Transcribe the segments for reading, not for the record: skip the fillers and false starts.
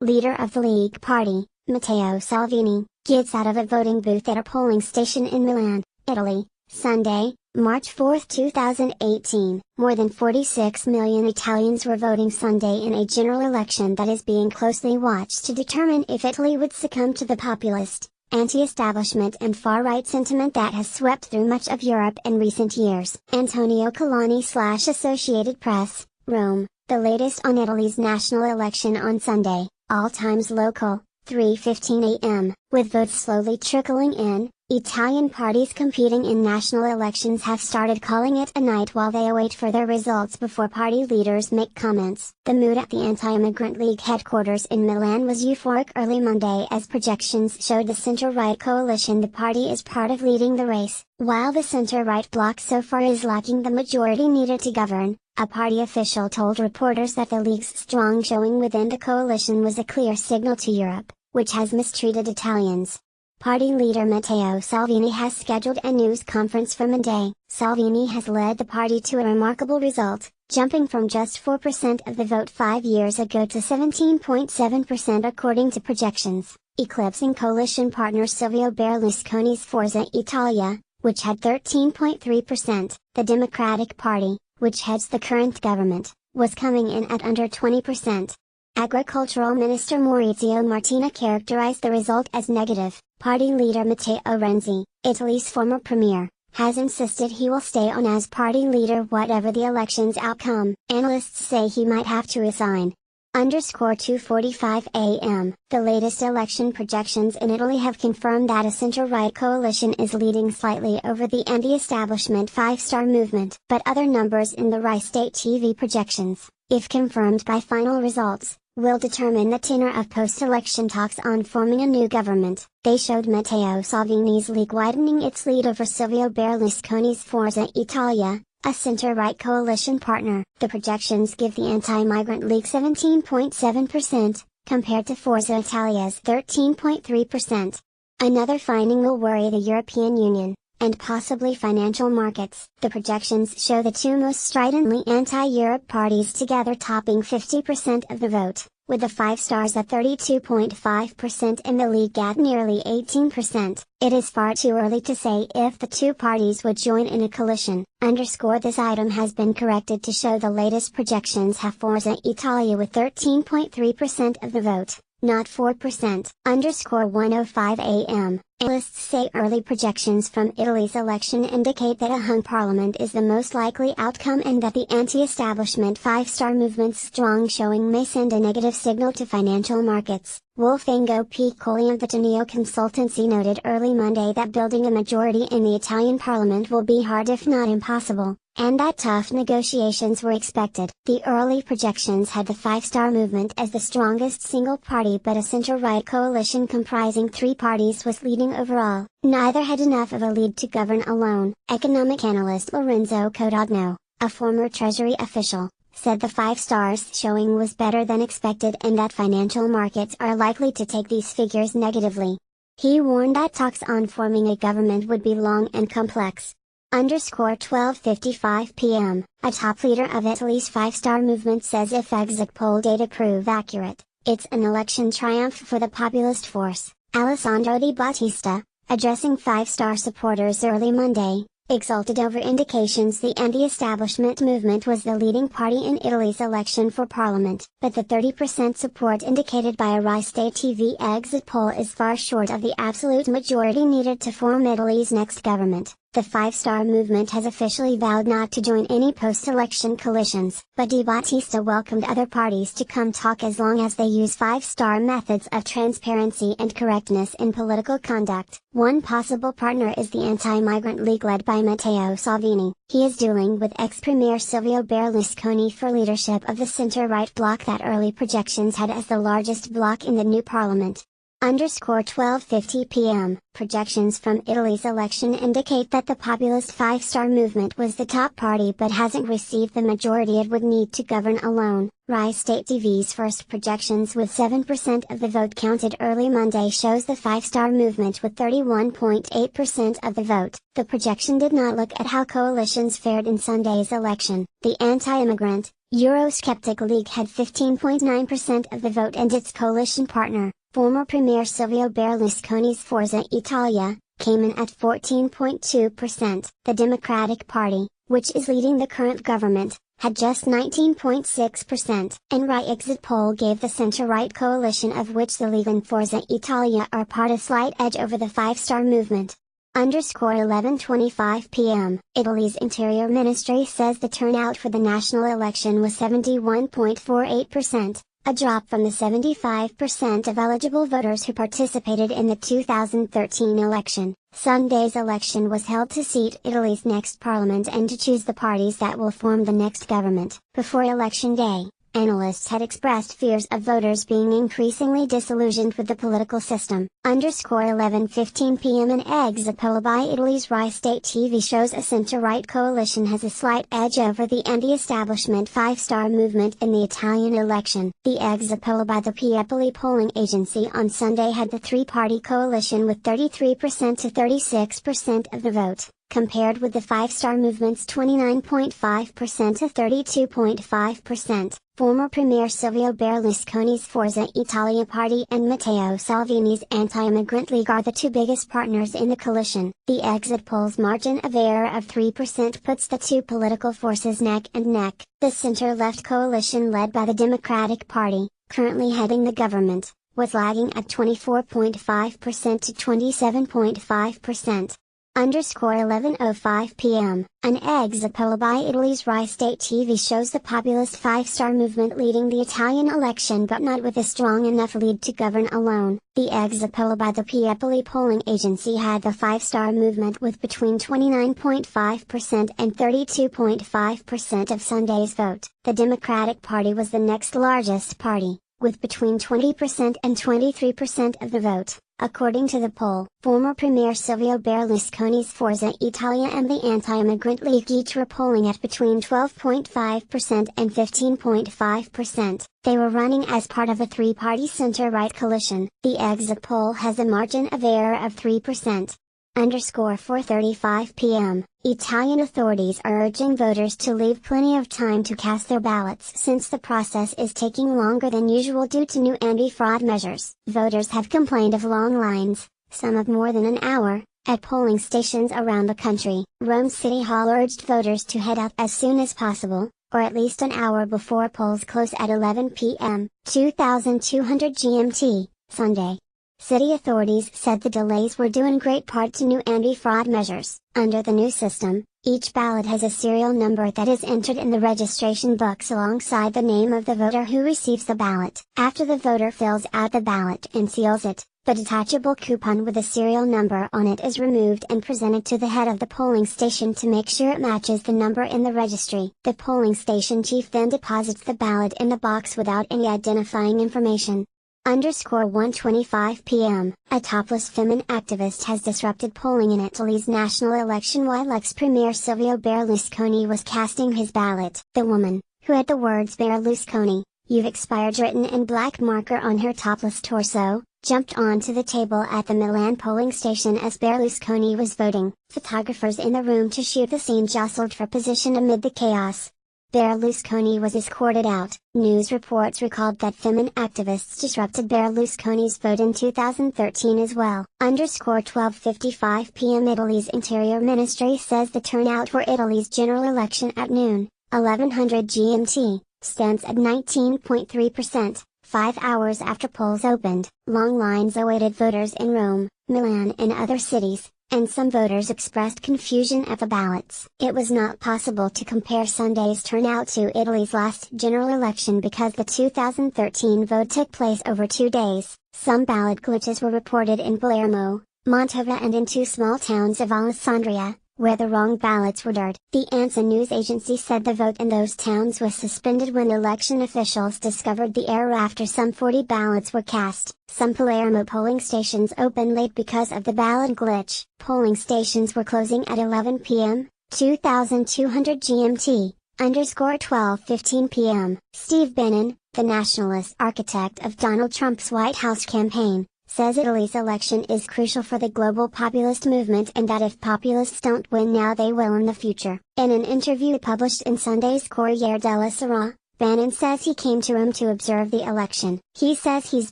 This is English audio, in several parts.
leader of the League Party, Matteo Salvini, gets out of a voting booth at a polling station in Milan, Italy, Sunday, March 4, 2018. More than 46 million Italians were voting Sunday in a general election that is being closely watched to determine if Italy would succumb to the populist, anti-establishment and far-right sentiment that has swept through much of Europe in recent years. Antonio Colani/Associated Press, Rome, the latest on Italy's national election on Sunday, all times local, 3:15 a.m. With votes slowly trickling in, Italian parties competing in national elections have started calling it a night while they await further results before party leaders make comments. The mood at the Anti-Immigrant League headquarters in Milan was euphoric early Monday as projections showed the center-right coalition the party is part of leading the race, while the center-right bloc so far is lacking the majority needed to govern. A party official told reporters that the League's strong showing within the coalition was a clear signal to Europe, which has mistreated Italians. Party leader Matteo Salvini has scheduled a news conference for Monday. Salvini has led the party to a remarkable result, jumping from just 4% of the vote 5 years ago to 17.7% according to projections, eclipsing coalition partner Silvio Berlusconi's Forza Italia, which had 13.3%. The Democratic Party, which heads the current government, was coming in at under 20%. Agricultural Minister Maurizio Martina characterized the result as negative. Party leader Matteo Renzi, Italy's former premier, has insisted he will stay on as party leader whatever the election's outcome. Analysts say he might have to resign. 2:45 a.m. The latest election projections in Italy have confirmed that a center-right coalition is leading slightly over the anti-establishment Five Star Movement. But other numbers in the Rai State TV projections, if confirmed by final results, will determine the tenor of post-election talks on forming a new government. They showed Matteo Salvini's League widening its lead over Silvio Berlusconi's Forza Italia, a center-right coalition partner. The projections give the Anti-Migrant League 17.7%, compared to Forza Italia's 13.3%. Another finding will worry the European Union, and possibly financial markets. The projections show the two most stridently anti-Europe parties together topping 50% of the vote, with the Five Stars at 32.5% and the League at nearly 18%. It is far too early to say if the two parties would join in a coalition. This item has been corrected to show the latest projections have Forza Italia with 13.3% of the vote, not 4%. 1:05 a.m. Analysts say early projections from Italy's election indicate that a hung parliament is the most likely outcome and that the anti-establishment Five Star Movement's strong showing may send a negative signal to financial markets. Wolfgango Piccoli of the Teneo consultancy noted early Monday that building a majority in the Italian parliament will be hard if not impossible, and that tough negotiations were expected. The early projections had the Five Star Movement as the strongest single party, but a center-right coalition comprising three parties was leading overall. Neither had enough of a lead to govern alone. Economic analyst Lorenzo Codogno, a former Treasury official, said the Five Stars showing was better than expected and that financial markets are likely to take these figures negatively. He warned that talks on forming a government would be long and complex. 12:55 p.m. A top leader of Italy's Five Star Movement says if exit poll data prove accurate, it's an election triumph for the populist force. Alessandro Di Battista, addressing Five Star supporters early Monday, exulted over indications the anti-establishment movement was the leading party in Italy's election for parliament. But the 30% support indicated by a Rai State TV exit poll is far short of the absolute majority needed to form Italy's next government. The Five Star Movement has officially vowed not to join any post-election coalitions, but Di Battista welcomed other parties to come talk as long as they use five-star methods of transparency and correctness in political conduct. One possible partner is the Anti-Migrant League led by Matteo Salvini. He is dueling with ex-premier Silvio Berlusconi for leadership of the center-right bloc that early projections had as the largest bloc in the new parliament. 12:50 p.m. Projections from Italy's election indicate that the populist Five Star Movement was the top party but hasn't received the majority it would need to govern alone. Rai State TV's first projections with 7% of the vote counted early Monday shows the Five Star Movement with 31.8% of the vote. The projection did not look at how coalitions fared in Sunday's election. The Anti-Immigrant, Eurosceptic League had 15.9% of the vote and its coalition partner, former Premier Silvio Berlusconi's Forza Italia, came in at 14.2%. The Democratic Party, which is leading the current government, had just 19.6%. An right exit poll gave the center-right coalition of which the League and Forza Italia are part a slight edge over the Five Star Movement. 11:25 p.m. Italy's Interior Ministry says the turnout for the national election was 71.48%, a drop from the 75% of eligible voters who participated in the 2013 election. Sunday's election was held to seat Italy's next parliament and to choose the parties that will form the next government. Before Election Day, analysts had expressed fears of voters being increasingly disillusioned with the political system. 11:15 p.m. An exit poll by Italy's Rai State TV shows a center-right coalition has a slight edge over the anti-establishment Five Star Movement in the Italian election. The exit poll by the Piepoli polling agency on Sunday had the three-party coalition with 33% to 36% of the vote, compared with the Five Star Movement's 29.5% to 32.5%. Former Premier Silvio Berlusconi's Forza Italia party and Matteo Salvini's Anti-Immigrant League are the two biggest partners in the coalition. The exit poll's margin of error of 3% puts the two political forces neck and neck. The center-left coalition led by the Democratic Party, currently heading the government, was lagging at 24.5% to 27.5%. 11:05 p.m. An exit poll by Italy's Rai State TV shows the populist Five Star Movement leading the Italian election but not with a strong enough lead to govern alone. The exit poll by the Piepoli polling agency had the Five Star Movement with between 29.5% and 32.5% of Sunday's vote. The Democratic Party was the next largest party, with between 20% and 23% of the vote. According to the poll, former Premier Silvio Berlusconi's Forza Italia and the Anti-Immigrant League each were polling at between 12.5% and 15.5%. They were running as part of a three-party center-right coalition. The exit poll has a margin of error of 3%. 4:35 p.m. Italian authorities are urging voters to leave plenty of time to cast their ballots since the process is taking longer than usual due to new anti-fraud measures. Voters have complained of long lines, some of more than an hour, at polling stations around the country. Rome City Hall urged voters to head out as soon as possible, or at least an hour before polls close at 11 p.m. 2200 GMT, Sunday. City authorities said the delays were due in great part to new anti-fraud measures. Under the new system, each ballot has a serial number that is entered in the registration books alongside the name of the voter who receives the ballot. After the voter fills out the ballot and seals it, the detachable coupon with a serial number on it is removed and presented to the head of the polling station to make sure it matches the number in the registry. The polling station chief then deposits the ballot in the box without any identifying information. 1:25 p.m. A topless feminine activist has disrupted polling in Italy's national election while ex-premier Silvio Berlusconi was casting his ballot. The woman, who had the words "Berlusconi, you've expired" written in black marker on her topless torso, jumped onto the table at the Milan polling station as Berlusconi was voting. Photographers in the room to shoot the scene jostled for position amid the chaos. Berlusconi was escorted out. News reports recalled that feminine activists disrupted Berlusconi's vote in 2013 as well. 12:55 p.m. Italy's Interior Ministry says the turnout for Italy's general election at noon, 1100 GMT, stands at 19.3%, 5 hours after polls opened. Long lines awaited voters in Rome, Milan and other cities, and some voters expressed confusion at the ballots. It was not possible to compare Sunday's turnout to Italy's last general election because the 2013 vote took place over 2 days. Some ballot glitches were reported in Palermo, Mantova and in 2 small towns of Alessandria, where the wrong ballots were dirt. The ANSA news agency said the vote in those towns was suspended when election officials discovered the error after some 40 ballots were cast. Some Palermo polling stations opened late because of the ballot glitch. Polling stations were closing at 11 p.m., 2200 GMT, 12:15 p.m. Steve Bannon, the nationalist architect of Donald Trump's White House campaign, says Italy's election is crucial for the global populist movement and that if populists don't win now they will in the future. In an interview published in Sunday's Corriere della Sera, Bannon says he came to Rome to observe the election. He says he's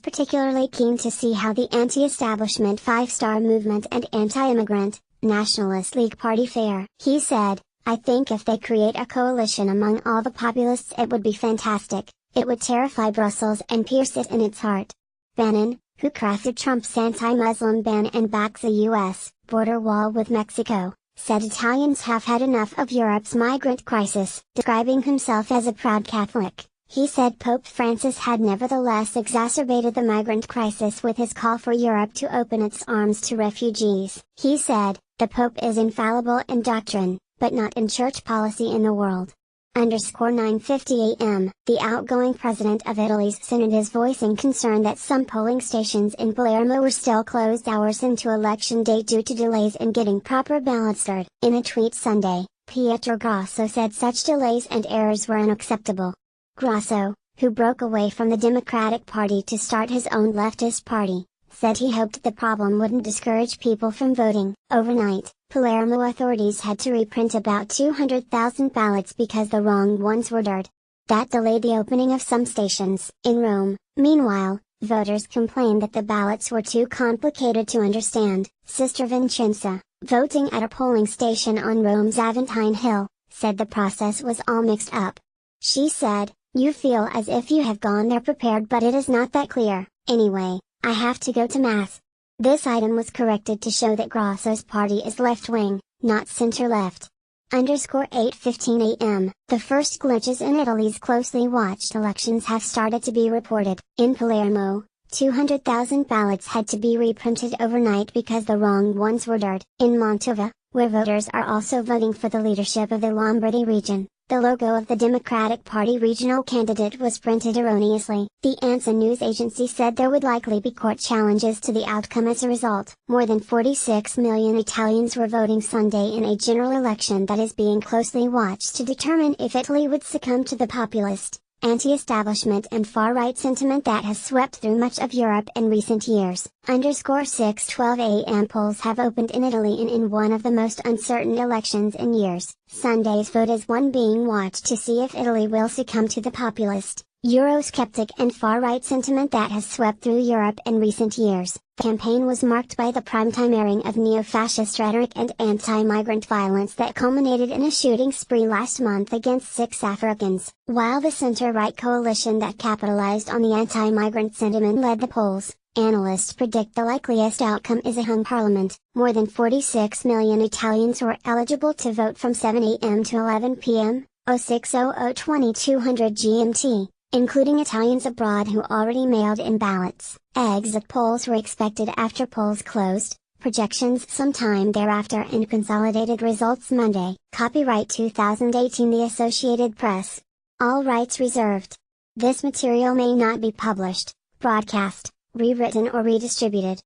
particularly keen to see how the anti-establishment Five Star Movement and anti-immigrant, Nationalist League Party fare. He said, "I think if they create a coalition among all the populists it would be fantastic. It would terrify Brussels and pierce it in its heart." Bannon, who crafted Trump's anti-Muslim ban and backs a U.S. border wall with Mexico, said Italians have had enough of Europe's migrant crisis. Describing himself as a proud Catholic, he said Pope Francis had nevertheless exacerbated the migrant crisis with his call for Europe to open its arms to refugees. He said, "The Pope is infallible in doctrine, but not in church policy in the world." 9:50 a.m. The outgoing president of Italy's Synod is voicing concern that some polling stations in Palermo were still closed hours into election day due to delays in getting proper ballots started. In a tweet Sunday, Pietro Grasso said such delays and errors were unacceptable. Grasso, who broke away from the Democratic Party to start his own leftist party, said he hoped the problem wouldn't discourage people from voting. Overnight, Palermo authorities had to reprint about 200,000 ballots because the wrong ones were ordered. That delayed the opening of some stations. In Rome, meanwhile, voters complained that the ballots were too complicated to understand. Sister Vincenza, voting at a polling station on Rome's Aventine Hill, said the process was all mixed up. She said, "You feel as if you have gone there prepared but it is not that clear. Anyway, I have to go to Mass." This item was corrected to show that Grasso's party is left-wing, not center-left. 8:15 a.m. The first glitches in Italy's closely watched elections have started to be reported. In Palermo, 200,000 ballots had to be reprinted overnight because the wrong ones were ordered. In Mantova, where voters are also voting for the leadership of the Lombardy region, the logo of the Democratic Party regional candidate was printed erroneously. The ANSA news agency said there would likely be court challenges to the outcome as a result. More than 46 million Italians were voting Sunday in a general election that is being closely watched to determine if Italy would succumb to the populist, anti-establishment and far-right sentiment that has swept through much of Europe in recent years. 6:12 a.m. Polls have opened in Italy in one of the most uncertain elections in years. Sunday's vote is one being watched to see if Italy will succumb to the populist, Eurosceptic and far-right sentiment that has swept through Europe in recent years. The campaign was marked by the primetime airing of neo-fascist rhetoric and anti-migrant violence that culminated in a shooting spree last month against 6 Africans. While the center-right coalition that capitalized on the anti-migrant sentiment led the polls, analysts predict the likeliest outcome is a hung parliament. More than 46 million Italians were eligible to vote from 7 a.m. to 11 p.m., 06:00-2200 GMT. Including Italians abroad who already mailed in ballots. Exit polls were expected after polls closed, projections sometime thereafter and consolidated results Monday. Copyright 2018 The Associated Press. All rights reserved. This material may not be published, broadcast, rewritten or redistributed.